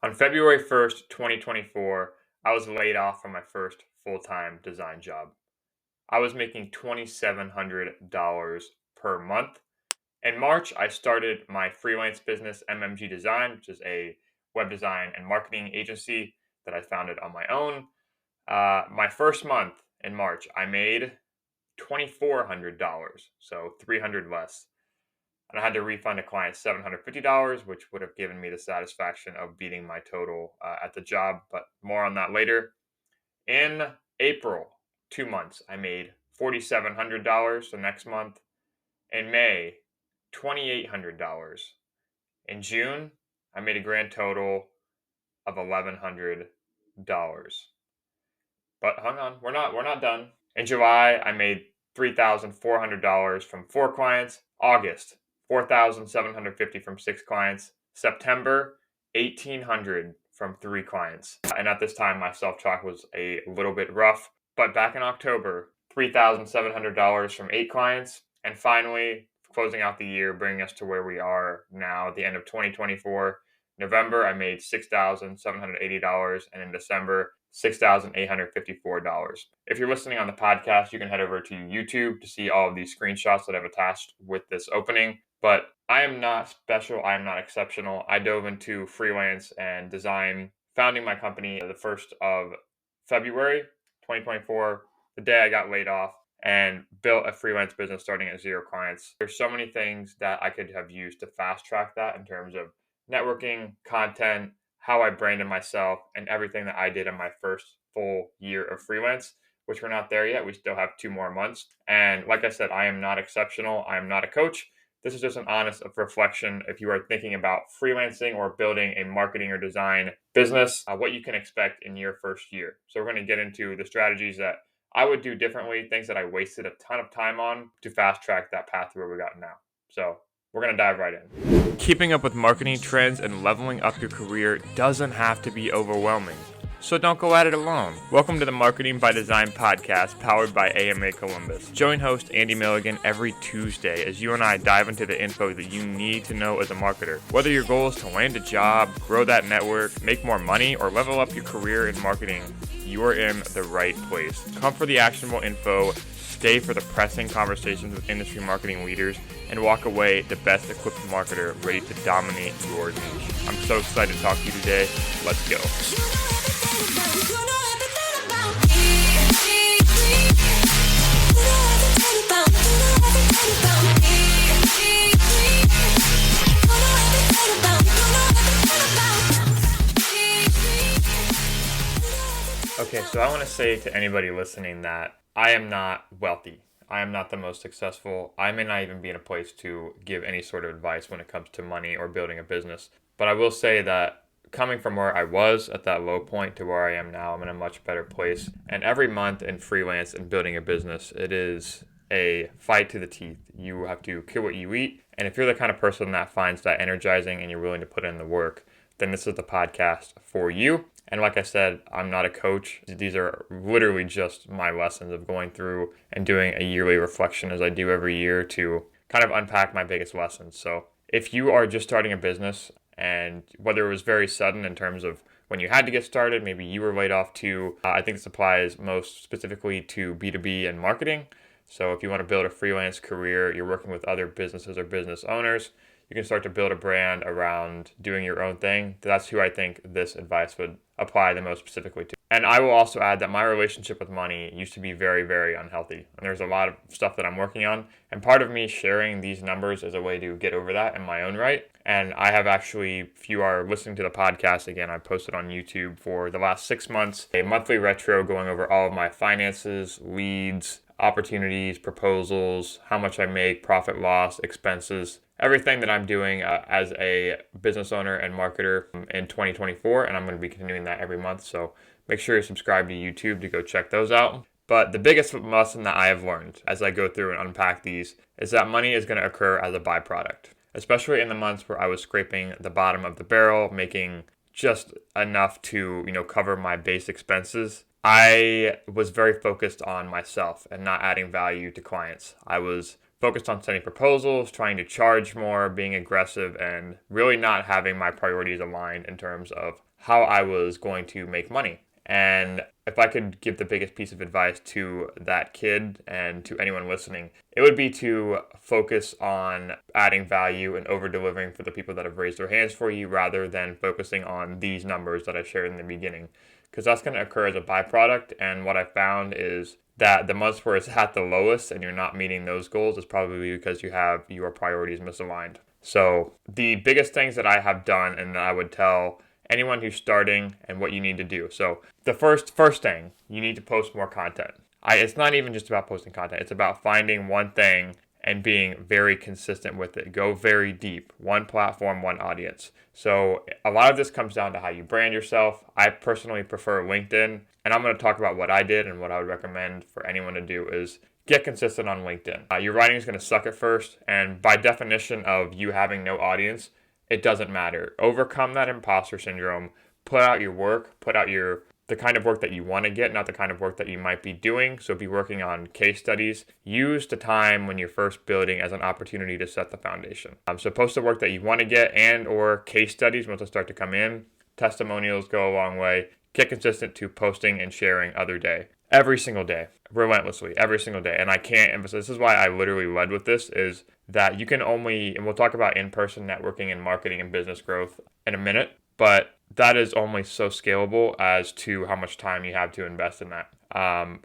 On February 1st, 2024, I was laid off from my first full-time design job. I was making $2,700 per month. In March, I started my freelance business, MMG Design, which is a web design and marketing agency that I founded on my own. My first month in March, I made $2,400, so $300 less. And I had to refund a client $750, which would have given me the satisfaction of beating my total at the job, but more on that later. In April, 2 months, I made $4,700 the next month. In May, $2,800. In June, I made a grand total of $1,100. But hang on, we're not done. In July, I made $3,400 from 4 clients. August, $4,750 from 6 clients. September, $1,800 from 3 clients. And at this time, my self-talk was a little bit rough. But back in October, $3,700 from 8 clients. And finally, closing out the year, bringing us to where we are now at the end of 2024. November, I made $6,780, and in December, $6,854. If you're listening on the podcast, you can head over to YouTube to see all of these screenshots that I've attached with this opening. But I am not special. I am not exceptional. I dove into freelance and design, founding my company the 1st of February, 2024, the day I got laid off, and built a freelance business starting at 0 clients. There's so many things that I could have used to fast track that in terms of networking, content, how I branded myself, and everything that I did in my first full year of freelance, which we're not there yet. We still have 2 more months. And like I said, I am not exceptional. I am not a coach. This is just an honest reflection. If you are thinking about freelancing or building a marketing or design business, what you can expect in your first year. So we're going to get into the strategies that I would do differently, things that I wasted a ton of time on to fast track that path where we got now. So we're going to dive right in. Keeping up with marketing trends and leveling up your career doesn't have to be overwhelming. So don't go at it alone. Welcome to the Marketing by Design podcast powered by AMA Columbus. Join host Andy Milligan every Tuesday as you and I dive into the info that you need to know as a marketer. Whether your goal is to land a job, grow that network, make more money, or level up your career in marketing, you are in the right place. Come for the actionable info, stay for the pressing conversations with industry marketing leaders, and walk away the best equipped marketer ready to dominate your niche. I'm so excited to talk to you today. Let's go. Okay, so I want to say to anybody listening that I am not wealthy. I am not the most successful. I may not even be in a place to give any sort of advice when it comes to money or building a business. But I will say that coming from where I was at that low point to where I am now, I'm in a much better place. And every month in freelance and building a business, it is a fight to the teeth. You have to kill what you eat. And if you're the kind of person that finds that energizing and you're willing to put in the work, then this is the podcast for you. And like I said, I'm not a coach. These are literally just my lessons of going through and doing a yearly reflection as I do every year to kind of unpack my biggest lessons. So if you are just starting a business, and whether it was very sudden in terms of when you had to get started, maybe you were laid off too. I think this applies most specifically to B2B and marketing. So if you want to build a freelance career, you're working with other businesses or business owners, you can start to build a brand around doing your own thing. That's who I think this advice would apply the most specifically to. And I will also add that my relationship with money used to be very, very unhealthy. And there's a lot of stuff that I'm working on. And part of me sharing these numbers is a way to get over that in my own right. And I have actually, if you are listening to the podcast, again, I posted on YouTube for the last 6 months, a monthly retro going over all of my finances, leads, opportunities, proposals, how much I make, profit loss, expenses, everything that I'm doing as a business owner and marketer in 2024. And I'm going to be continuing that every month. So make sure you subscribe to YouTube to go check those out. But the biggest lesson that I have learned as I go through and unpack these is that money is going to occur as a byproduct, especially in the months where I was scraping the bottom of the barrel, making just enough to, cover my base expenses. I was very focused on myself and not adding value to clients. I was focused on sending proposals, trying to charge more, being aggressive, and really not having my priorities aligned in terms of how I was going to make money. And if I could give the biggest piece of advice to that kid and to anyone listening, it would be to focus on adding value and over delivering for the people that have raised their hands for you rather than focusing on these numbers that I shared in the beginning. Because that's going to occur as a byproduct. And what I found is that the months where it's at the lowest and you're not meeting those goals is probably because you have your priorities misaligned. So the biggest things that I have done and that I would tell anyone who's starting and what you need to do. So the first thing, you need to post more content. It's not even just about posting content. It's about finding one thing and being very consistent with it. Go very deep. One platform, one audience. So a lot of this comes down to how you brand yourself. I personally prefer LinkedIn, and I'm going to talk about what I did and what I would recommend for anyone to do is get consistent on LinkedIn. Your writing is going to suck at first, and by definition of you having no audience, it doesn't matter. Overcome that imposter syndrome. Put out your work. Put out the kind of work that you want to get, not the kind of work that you might be doing. So be working on case studies. Use the time when you're first building as an opportunity to set the foundation. So post the work that you want to get and or case studies once they start to come in. Testimonials go a long way. Get consistent to posting and sharing every single day, relentlessly, every single day. And I can't emphasize, this is why I literally led with this, is that you can only, and we'll talk about in-person networking and marketing and business growth in a minute, but that is only so scalable as to how much time you have to invest in that.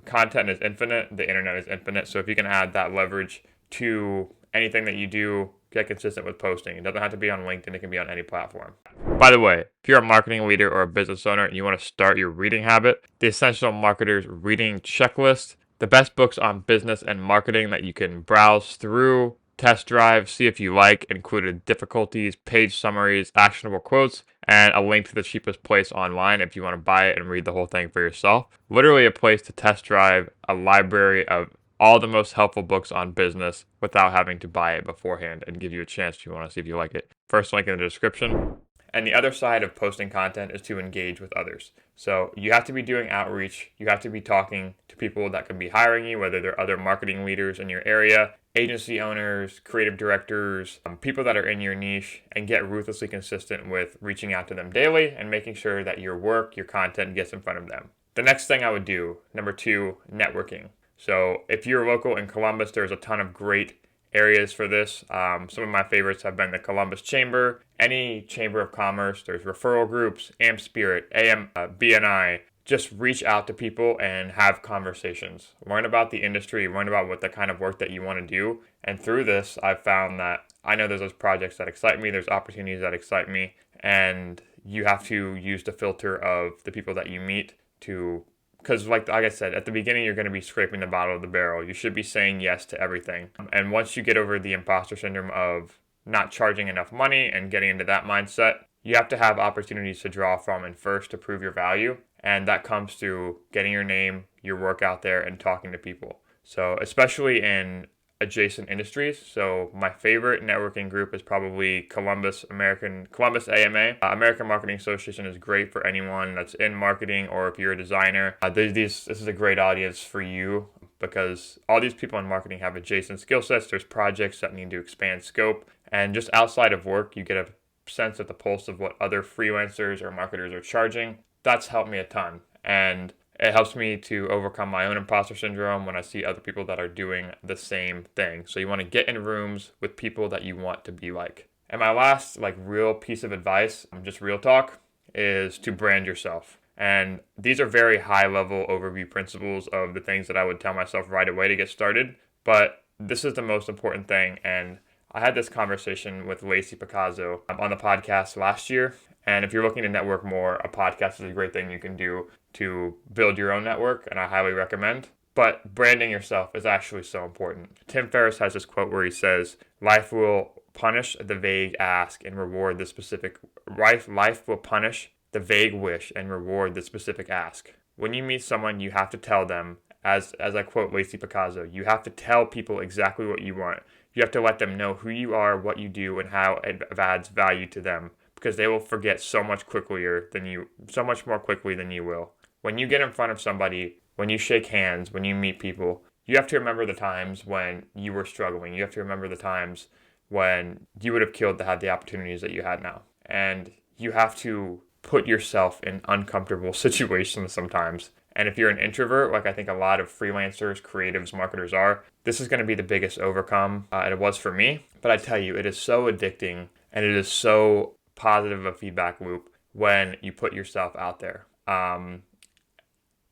Content is infinite, the internet is infinite, so if you can add that leverage to anything that you do, get consistent with posting. It doesn't have to be on LinkedIn, it can be on any platform. By the way, if you're a marketing leader or a business owner and you want to start your reading habit, the Essential Marketer's Reading Checklist, the best books on business and marketing that you can browse through, test drive, see if you like, included difficulties, page summaries, actionable quotes, and a link to the cheapest place online if you want to buy it and read the whole thing for yourself. Literally a place to test drive a library of all the most helpful books on business without having to buy it beforehand and give you a chance if you want to see if you like it. First link in the description. And the other side of posting content is to engage with others. So you have to be doing outreach. You have to be talking to people that can be hiring you, whether they're other marketing leaders in your area, agency owners, creative directors, people that are in your niche, and get ruthlessly consistent with reaching out to them daily and making sure that your work, your content gets in front of them. The next thing I would do, number 2, networking. So if you're local in Columbus, there's a ton of great areas for this. Some of my favorites have been the Columbus Chamber, any Chamber of Commerce. There's referral groups, AM Spirit, BNI. Just reach out to people and have conversations. Learn about the industry, learn about what the kind of work that you want to do. And through this, I've found that I know there's those projects that excite me, there's opportunities that excite me, and you have to use the filter of the people that you meet to, because like I said, at the beginning, you're going to be scraping the bottom of the barrel. You should be saying yes to everything. And once you get over the imposter syndrome of not charging enough money and getting into that mindset, you have to have opportunities to draw from and first to prove your value. And that comes through getting your name, your work out there, and talking to people. So especially in adjacent industries. So my favorite networking group is probably Columbus AMA. American Marketing Association is great for anyone that's in marketing or if you're a designer. This is a great audience for you because all these people in marketing have adjacent skill sets. There's projects that need to expand scope. And just outside of work, you get a sense of the pulse of what other freelancers or marketers are charging. That's helped me a ton. And it helps me to overcome my own imposter syndrome when I see other people that are doing the same thing. So you want to get in rooms with people that you want to be like. And my last real piece of advice, just real talk, is to brand yourself. And these are very high level overview principles of the things that I would tell myself right away to get started. But this is the most important thing. And I had this conversation with Lacey Picasso on the podcast last year. And if you're looking to network more, a podcast is a great thing you can do to build your own network, and I highly recommend. But branding yourself is actually so important. Tim Ferriss has this quote where he says, life will punish the vague ask and reward the specific. Life will punish the vague wish and reward the specific ask. When you meet someone, you have to tell them, as I quote Lacey Picasso, you have to tell people exactly what you want. You have to let them know who you are, what you do, and how it adds value to them. Because they will forget so much more quickly than you will. When you get in front of somebody, when you shake hands, when you meet people, You have to remember the times when you were struggling. You have to remember the times when you would have killed to have the opportunities that you had now. And you have to put yourself in uncomfortable situations sometimes. And if you're an introvert, like I think a lot of freelancers, creatives, marketers are, this is going to be the biggest overcome. And it was for me. But I tell you, it is so addicting and it is so positive of a feedback loop when you put yourself out there.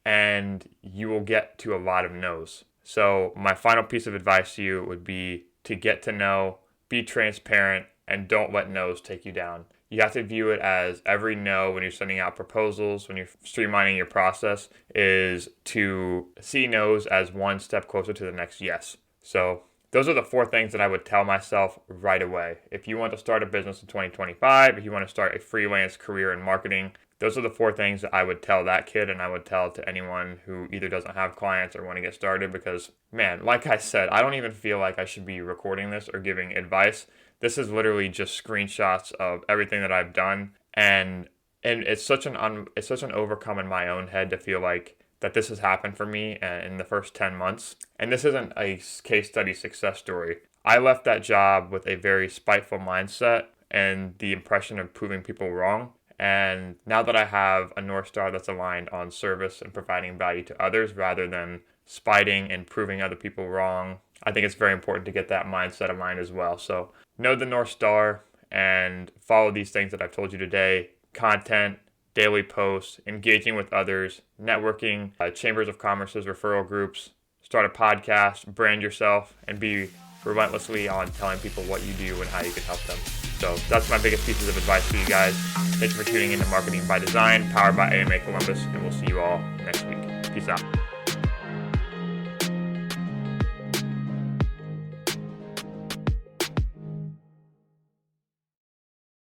And you will get to a lot of no's. So my final piece of advice to you would be to get to know, be transparent, and don't let no's take you down. You have to view it as every no when you're sending out proposals, when you're streamlining your process, is to see no's as one step closer to the next yes. So those are the 4 things that I would tell myself right away. If you want to start a business in 2025, if you want to start a freelance career in marketing, those are the 4 things that I would tell that kid, and I would tell to anyone who either doesn't have clients or want to get started. Because, man, like I said, I don't even feel like I should be recording this or giving advice. This is literally just screenshots of everything that I've done, and it's such an overcome in my own head to feel like that this has happened for me in the first 10 months. And this isn't a case study success story. I left that job with a very spiteful mindset and the impression of proving people wrong. And now that I have a North Star that's aligned on service and providing value to others rather than spiting and proving other people wrong, I think it's very important to get that mindset aligned as well. So know the North Star and follow these things that I've told you today: content, daily posts, engaging with others, networking, chambers of commerce's referral groups, start a podcast, brand yourself, and be relentlessly on telling people what you do and how you can help them. So that's my biggest pieces of advice for you guys. Thanks for tuning into Marketing by Design, powered by AMA Columbus, and we'll see you all next week. Peace out.